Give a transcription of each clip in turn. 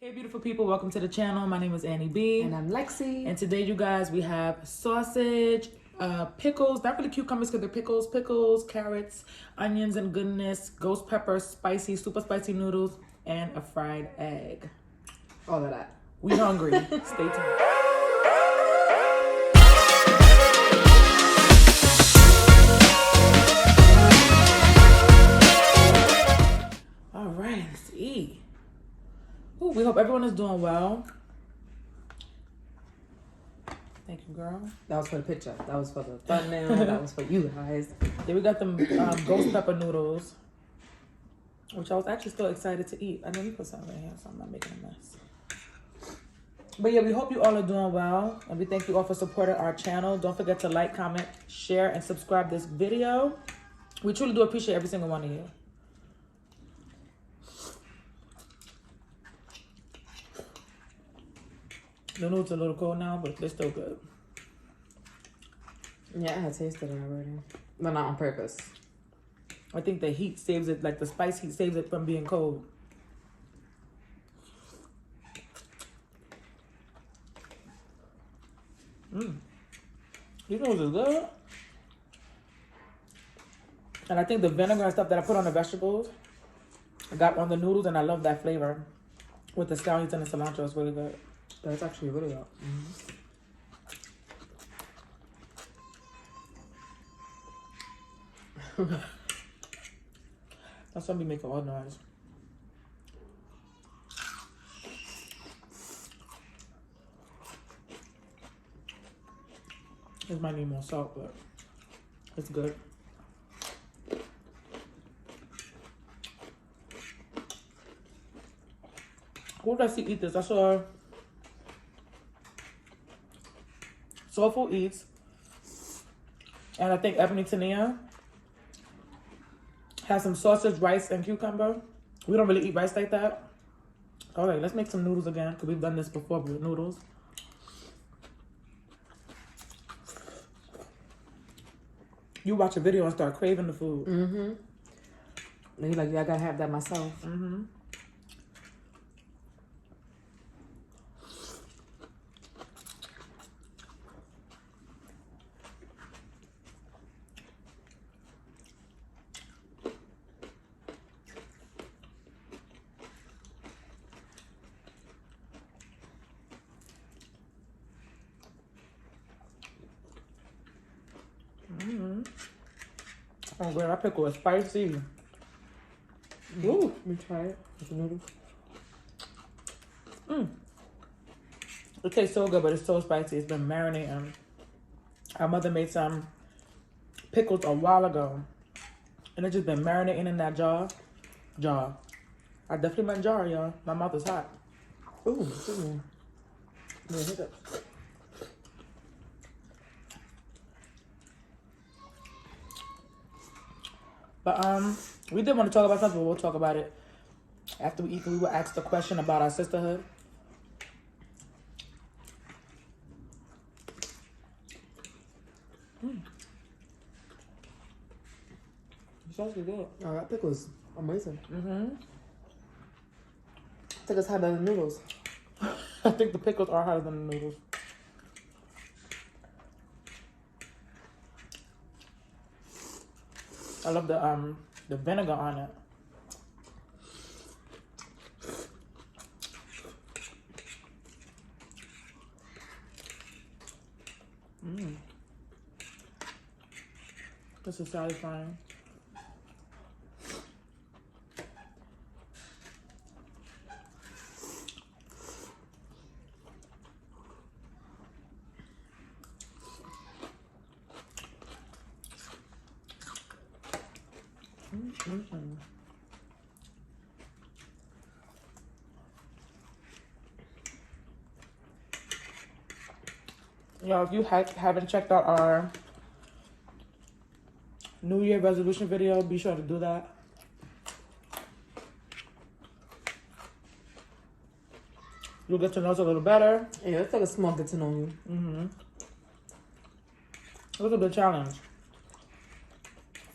Hey beautiful people, welcome to the channel. My name is Annie B. And I'm Lexi. And today, you guys, we have sausage, pickles, not really cucumbers because they're pickles, carrots, onions and goodness, ghost pepper, spicy, super spicy noodles, and a fried egg. All of that. We hungry. Stay tuned. All right, let's eat. Ooh, we hope everyone is doing well. Thank you, girl. That was for the picture. That was for the thumbnail. That was for you guys. Then we got them ghost pepper noodles, which I was actually still excited to eat. I know you put something in here, so I'm not making a mess. But yeah, we hope you all are doing well, and we thank you all for supporting our channel. Don't forget to like, comment, share, and subscribe this video. We truly do appreciate every single one of you. The noodles are a little cold now, but they're still good. Yeah, I had tasted it already. But not on purpose. I think the heat saves it, like the spice heat saves it from being cold. These noodles are good. And I think the vinegar and stuff that I put on the vegetables, I got on the noodles, and I love that flavor. With the scallions and the cilantro, it's really good. That's actually really good. That's what we make all noise. This might need more salt, but it's good. Who did I see eat this? I saw Soulful Eats, and I think Ebony Tania has some sausage, rice, and cucumber. We don't really eat rice like that. All right, let's make some noodles again, because we've done this before with noodles. You watch a video and start craving the food. And you're like, yeah, I gotta have that myself. Oh, girl, that pickle is spicy. Ooh, let me try it with the noodles. It tastes so good, but it's so spicy. It's been marinating. Our mother made some pickles a while ago, and it's just been marinating in that jar. I definitely meant jar, y'all. My mouth is hot. Ooh, excuse me. Yeah, hiccups. But we did want to talk about something, but we'll talk about it after we eat. We were asked a question about our sisterhood. It's actually good. Oh, that pickle is amazing. I think it's hotter than noodles. I think the pickles are hotter than the noodles. I love the vinegar on it. This is satisfying. Y'all, if you haven't checked out our New Year resolution video, be sure to do that. You'll get to know us a little better. Yeah, it's like a small get to know you. It was a good challenge.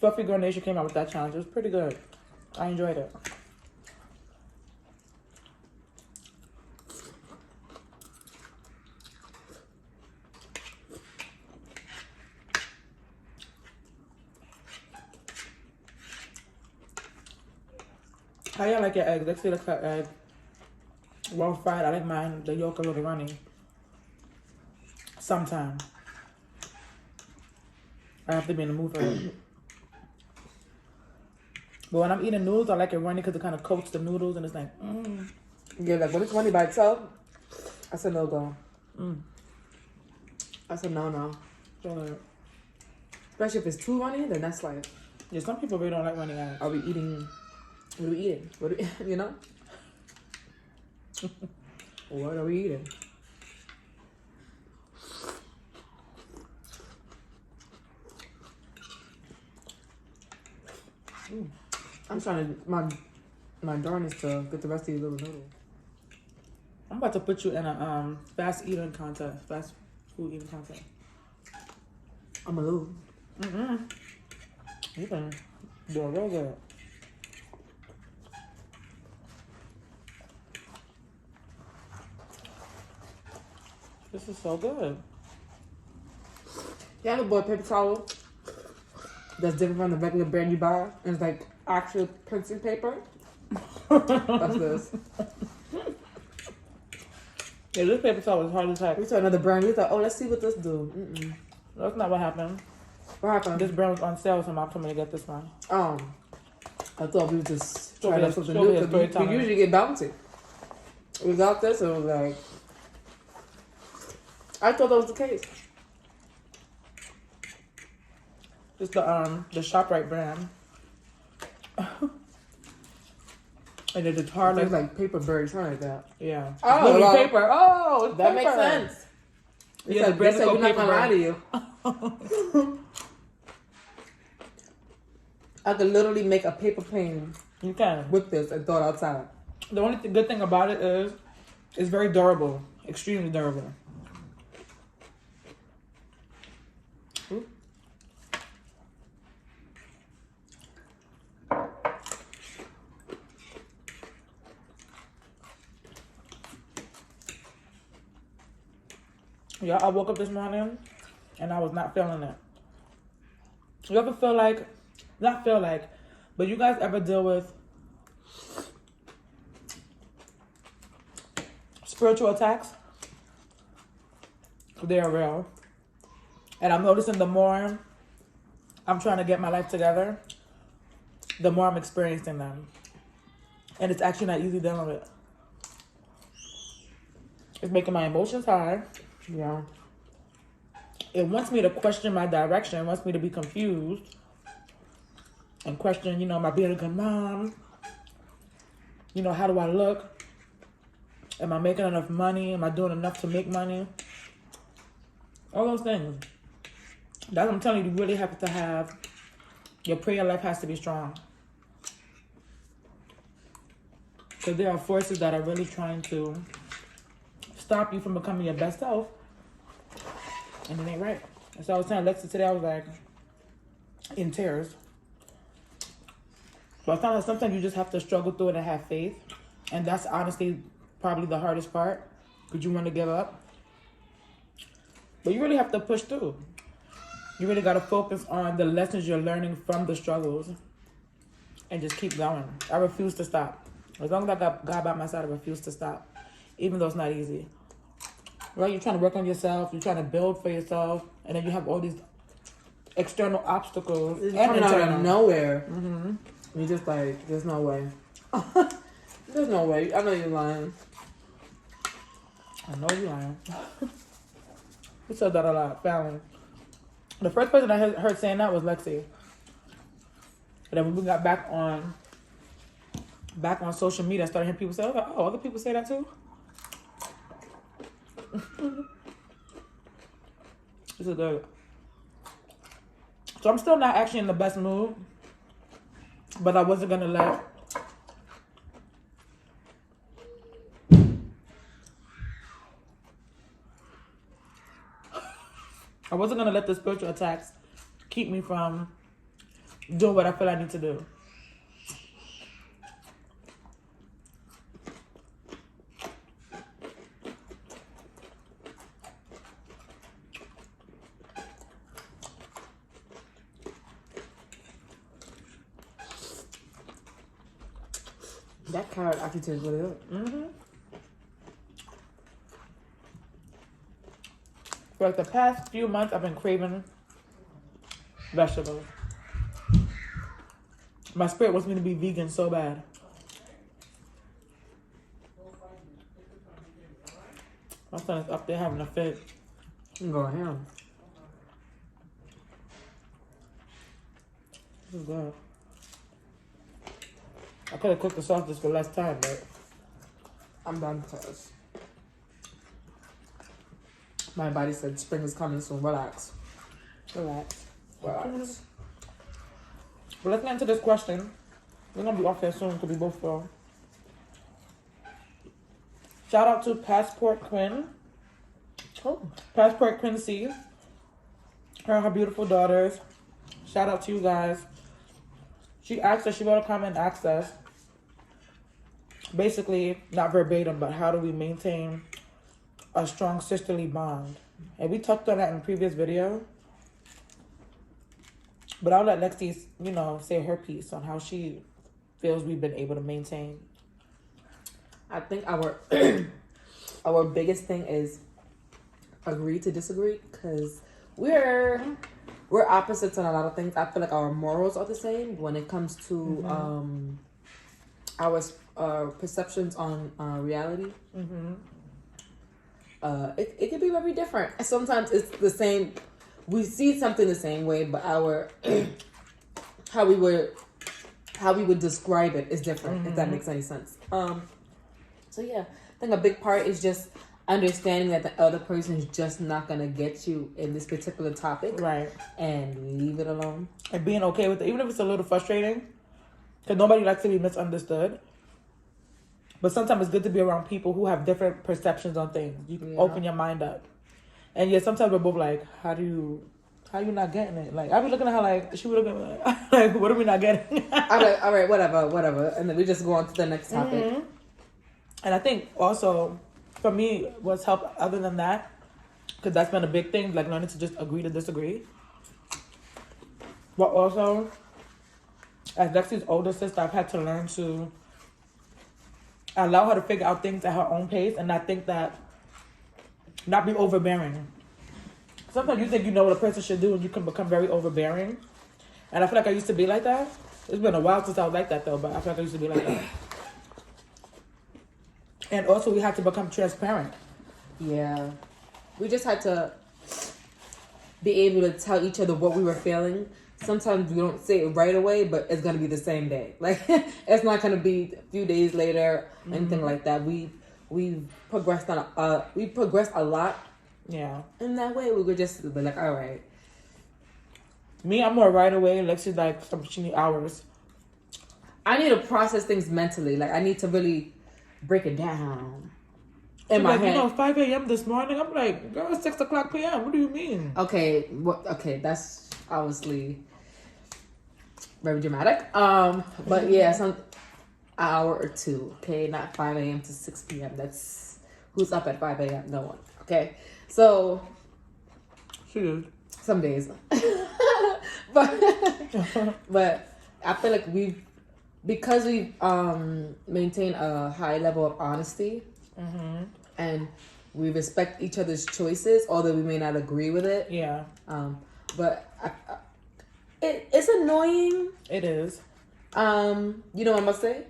Fluffy Girl Nation came out with that challenge. It was pretty good. I enjoyed it. How y'all like your eggs? Let's see the cut egg. Well fried. I like mine. The yolk a little runny. Sometimes. I have to be in the mood for it. But when I'm eating noodles, I like it runny because it kind of coats the noodles and it's like, Yeah, like when it's runny by itself, that's a no-go. That's a no-no. So, Especially if it's too runny, then that's like, yeah, some people really don't like runny eggs. are we eating? What are we eating? What are we, you know? What are we eating? I'm trying to, my darn is to get the rest of these little noodles. I'm about to put you in a fast eating contest, fast food eating contest. I'm a lose. You can do it real good. This is so good. Yeah, I bought a paper towel that's different from the regular brand you buy. And it's like actual printing paper. That's this. Yeah, this paper towel is hard to type. We saw another brand. We thought, oh, let's see what this do. That's not what happened. What happened? This brand was on sale, so Mom told me to get this one. I thought we would just Show try me out the- something show me new the because we storytelling. usually get bounty. We got this and it was like, I thought that was the case. It's the ShopRite brand. And it's hard It's like like paper bird, something like that. yeah. Oh, It's literally well, paper. Oh, it's That paper. makes sense. Yeah, the They brand is said we're called not gonna lie to Paper you. I could literally make a paper plane You can. with this and throw it outside. The only good thing about it is it's very durable, extremely durable. Yeah, I woke up this morning and I was not feeling it. You ever feel like, not feel like, but you guys ever deal with spiritual attacks? They are real. And I'm noticing the more I'm trying to get my life together, the more I'm experiencing them. And it's actually not easy dealing with it. It's making my emotions high. Yeah. It wants me to question my direction. It wants me to be confused. And question, am I being a good mom? How do I look? Am I making enough money? Am I doing enough to make money? All those things. That's what I'm telling you. You really have to have, your prayer life has to be strong. Because there are forces that are really trying to stop you from becoming your best self. And it ain't right. And so I was telling Alexa today, I was like, in tears. So I found out sometimes you just have to struggle through it and have faith. And that's honestly probably the hardest part. Because you want to give up. But you really have to push through. You really got to focus on the lessons you're learning from the struggles. And just keep going. I refuse to stop. As long as I got God by my side, I refuse to stop. Even though it's not easy. Right? You're trying to work on yourself. You're trying to build for yourself. And then you have all these external obstacles. It's and coming out internal. of nowhere. You're just like, there's no way. There's no way. I know you're lying. I know you're lying. We said that a lot. Fallon. The first person I heard saying that was Lexi. But then when we got back on social media, I started hearing people say, oh, other people say that too? This is good. So I'm still not actually in the best mood. But I wasn't going to let the spiritual attacks keep me from doing what I feel I need to do. That carrot actually tastes really good. Mm-hmm. For like the past few months, I've been craving vegetables. My spirit wants me to be vegan so bad. My son is up there having a fit. You can go ham. This is good. I could have cooked the sausage for less time, but I'm done because my body said spring is coming soon. Relax. relax. Relax. But let's get into this question. We're gonna be off here soon because we both feel. Shout out to Passport Quinn. Oh. Passport Quinn C. Her and her beautiful daughters. Shout out to you guys. She asked us, she wrote a comment and asked us, basically, not verbatim, but how do we maintain a strong sisterly bond? And we touched on that in a previous video. But I'll let Lexi, say her piece on how she feels we've been able to maintain. I think our our biggest thing is agree to disagree because we're opposites on a lot of things. I feel like our morals are the same when it comes to our perceptions on reality. Mm-hmm. It can be very different. Sometimes it's the same. We see something the same way, but our how we would describe it is different. If that makes any sense. So yeah, I think a big part is just understanding that the other person is just not gonna get you in this particular topic, Right. and leave it alone. And being okay with it, even if it's a little frustrating, because nobody likes to be misunderstood. But sometimes it's good to be around people who have different perceptions on things. You can open your mind up. And yeah, sometimes we're both like, how you not getting it? Like, I be looking at her like, she would look at me like, what are we not getting? All right, whatever. And then we just go on to the next topic. Mm-hmm. And I think also, for me, what's helped other than that, because that's been a big thing, like learning to just agree to disagree. But also, as Lexi's older sister, I've had to learn to allow her to figure out things at her own pace and not be overbearing. Sometimes you think you know what a person should do and you can become very overbearing. And I feel like I used to be like that. It's been a while since I was like that though, but I feel like I used to be like that. And also we have to become transparent. Yeah, we just had to be able to tell each other what we were feeling. Sometimes we don't say it right away, but it's gonna be the same day. Like it's not gonna be a few days later, anything like that. We've progressed a lot. Yeah. In that way, we would just be like, all right. Me, I'm more right away. Lexi's like, she need hours. I need to process things mentally. Like I need to really break it down in my head. 5 a.m. this morning. I'm like, girl, it's 6 o'clock p.m. What do you mean? Okay, that's obviously very dramatic. But yeah, some hour or two. Okay, not 5 a.m. to 6 p.m. That's who's up at 5 a.m. No one. Okay, so She is. some days, but I feel like because we've maintained a high level of honesty, and we respect each other's choices, although we may not agree with it. Yeah. But it's annoying. It is. You know what I must say?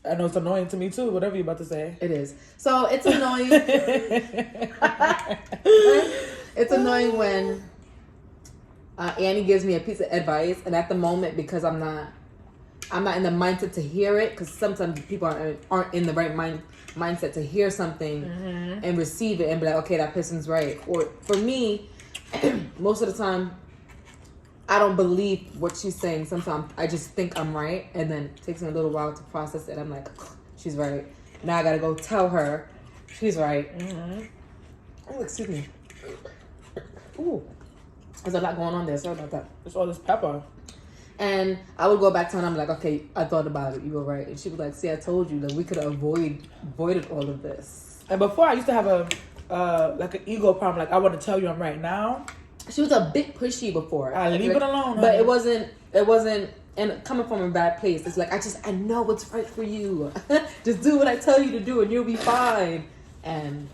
I know it's annoying to me too, whatever you're about to say. It is. So it's annoying. It's annoying when Annie gives me a piece of advice, and at the moment, because I'm not in the mindset to hear it, because sometimes people aren't in the right mindset to hear something and receive it and be like, okay, that person's right. Or for me, most of the time, I don't believe what she's saying. Sometimes I just think I'm right, and then it takes me a little while to process it. I'm like, she's right. Now I gotta go tell her she's right. Oh, excuse me. Ooh, there's a lot going on there. Sorry about that. It's all this pepper. And I would go back to her and I'm like, okay, I thought about it. You were right. And she was like, see, I told you that we could have avoided all of this. And before I used to have an ego problem. Like, I want to tell you I'm right now. She was a bit pushy before. I leave it alone. But honey. it wasn't and coming from a bad place, it's like I know what's right for you. Just do what I tell you to do, and you'll be fine. And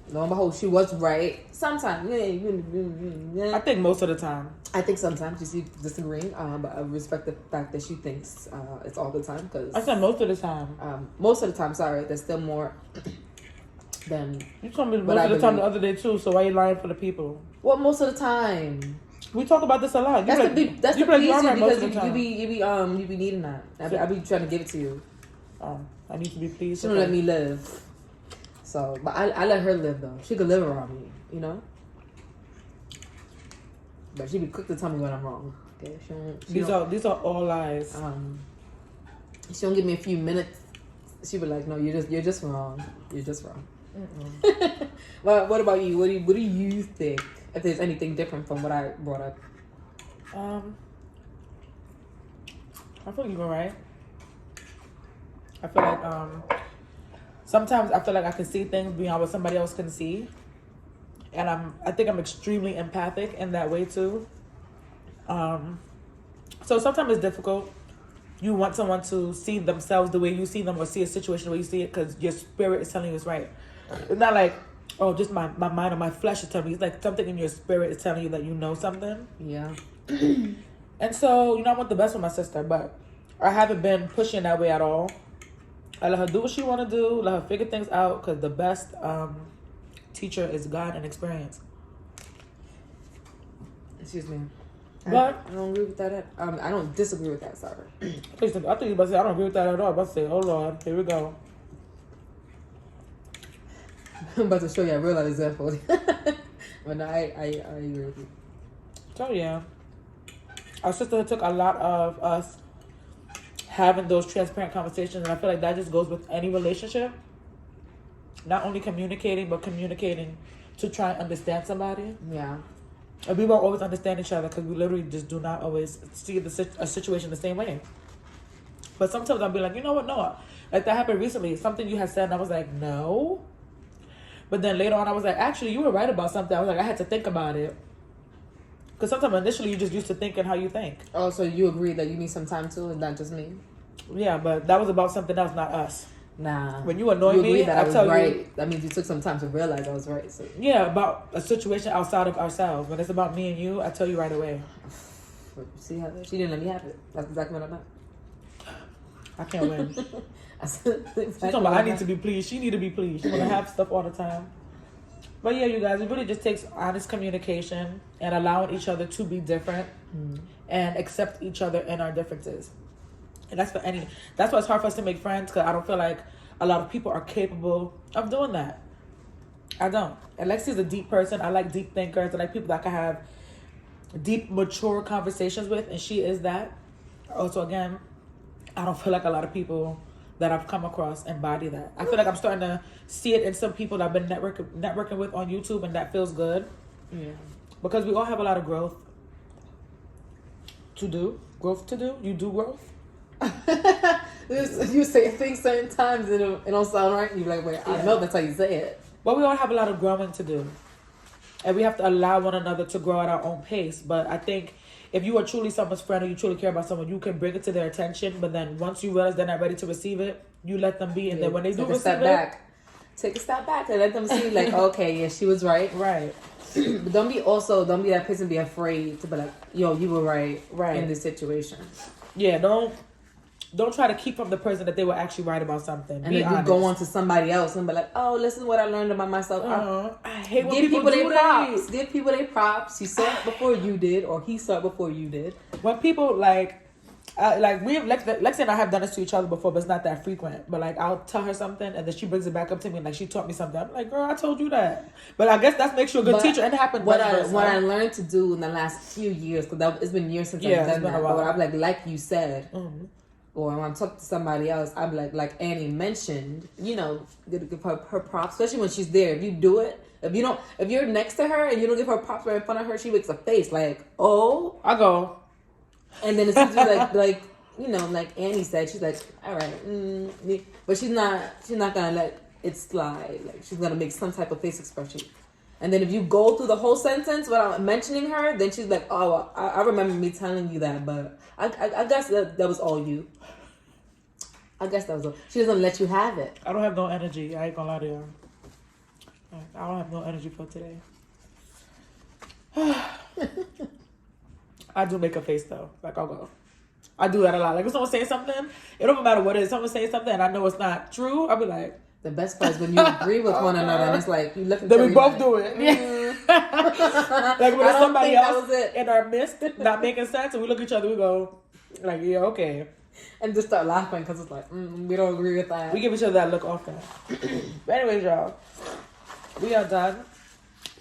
lo and behold, she was right. Sometimes, I think most of the time. I think sometimes she's disagreeing, but I respect the fact that she thinks it's all the time. Because I said most of the time. most of the time, sorry, there's still more than. You told me most of the time the other day too. So why you lying for the people? Well, most of the time. We talk about this a lot. That's the please you because you be needing that. I be trying to give it to you. I need to be pleased. She don't let me live. So, but I let her live though. She could live around me, you know. But she be quick to tell me when I'm wrong. Okay, these are all lies. She don't give me a few minutes. She be like, "No, you're just wrong. You're just wrong." Well, what about you? What do you think? If there's anything different from what I brought up. I feel you were right. I feel like sometimes I feel like I can see things beyond what somebody else can see. And I think I'm extremely empathic in that way too. So sometimes it's difficult. You want someone to see themselves the way you see them or see a situation the way you see it because your spirit is telling you it's right. It's not like, oh, just my mind or my flesh is telling me. It's like something in your spirit is telling you that you know something. Yeah. And so, I want the best for my sister, but I haven't been pushing that way at all. I let her do what she want to do, let her figure things out, because the best teacher is God and experience. Excuse me. But I don't agree with that. I don't disagree with that, sorry. I think you were about to say, I don't agree with that at all. I'm about to say, oh Lord, here we go. I'm about to show you a real life example. But no, I agree with you. So yeah. Our sisterhood took a lot of us having those transparent conversations, and I feel like that just goes with any relationship. Not only communicating, but communicating to try and understand somebody. Yeah. And we won't always understand each other because we literally just do not always see a situation the same way. But sometimes I'll be like, you know what, no. Like that happened recently. Something you had said and I was like, no. But then later on I was like, actually, you were right about something. I was like, I had to think about it. Because sometimes initially you just used to thinking how you think. Oh, so you agree that you need some time too and not just me? Yeah, but that was about something else, not us. Nah. When you annoy me, that I was tell right. you. That means you took some time to realize I was right. So. Yeah, about a situation outside of ourselves. When it's about me and you, I tell you right away. See how she didn't let me have it. That's exactly what I meant. I can't win. She's talking about I need to be pleased. She need to be pleased. She want to have stuff all the time. But yeah, you guys, it really just takes honest communication and allowing each other to be different and accept each other and our differences. And that's why it's hard for us to make friends, because I don't feel like a lot of people are capable of doing that. I don't. Alexia's a deep person. I like deep thinkers. I like people that I can have deep, mature conversations with, and she is that. Also, again, I don't feel like a lot of people that I've come across embody that. I feel like I'm starting to see it in some people that I've been networking with on YouTube, and that feels good. Yeah. Because we all have a lot of growth to do. You do growth. You say things certain times and it don't sound right. You're like, wait, I know that's how you say it. But we all have a lot of growing to do. And we have to allow one another to grow at our own pace. But I think if you are truly someone's friend or you truly care about someone, you can bring it to their attention. But then once you realize they're not ready to receive it, you let them be. And then when they do receive it, take a step back and let them see, like, okay, yeah, she was right. Right. But don't be that person be afraid to be like, yo, you were right in this situation. Yeah, don't try to keep from the person that they were actually right about something. And then you go on to somebody else and be like, oh, listen what I learned about myself. I hate when give people do their props. Give people their props. You saw it before you did, or he saw it before you did. When people Lexi and I have done this to each other before, but it's not that frequent. But like, I'll tell her something, and then she brings it back up to me, and like she taught me something. I'm like, girl, I told you that. But I guess that makes you a good teacher, and it happened. What I learned to do in the last few years, because it's been years since I've done that. But I'm like you said, or when I'm talking to somebody else, I'm like Annie mentioned, give her props, especially when she's there. If you do it, if you're next to her and you don't give her props right in front of her, she makes a face like, oh, I go. And then it's like Annie said, she's like, all right, but she's not gonna let it slide. Like she's gonna make some type of face expression, And then if you go through the whole sentence without mentioning her, then she's like, oh, I remember me telling you that, but I guess that was all you. I guess that was all. She doesn't let you have it. I don't have no energy. I ain't gonna lie to you. I don't have no energy for today. I do make a face though. Like I'll go. I do that a lot. Like if someone saying something, it don't matter what it is. Someone saying something and I know it's not true, I'll be like. The best part is when you agree with one another and it's like you look at then we both like, do it. Like when there's somebody else in our midst not making sense and we look at each other, we go like, yeah, okay. And just start laughing because it's like, we don't agree with that. We give each other that look often. But anyways, y'all, we are done.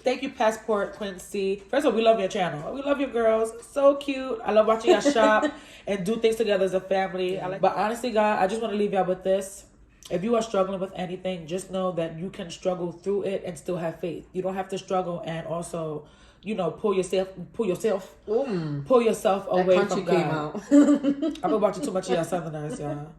Thank you, Passport Quincy. First of all, we love your channel. We love your girls. So cute. I love watching y'all shop and do things together as a family. But honestly, God, I just want to leave y'all with this. If you are struggling with anything, just know that you can struggle through it and still have faith. You don't have to struggle and also, pull yourself away from God. I've been watching too much of y'all Southerners, y'all.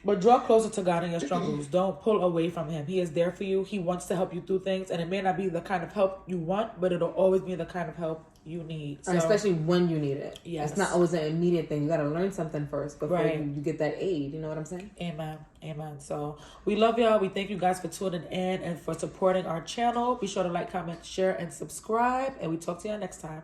But draw closer to God in your struggles. Don't pull away from Him. He is there for you. He wants to help you through things. And it may not be the kind of help you want, but it'll always be the kind of help you need. So, especially when you need it. Yes. It's not always an immediate thing. You got to learn something first before you get that aid. You know what I'm saying? Amen. Amen. So we love y'all. We thank you guys for tuning in and for supporting our channel. Be sure to like, comment, share, and subscribe. And we talk to y'all next time.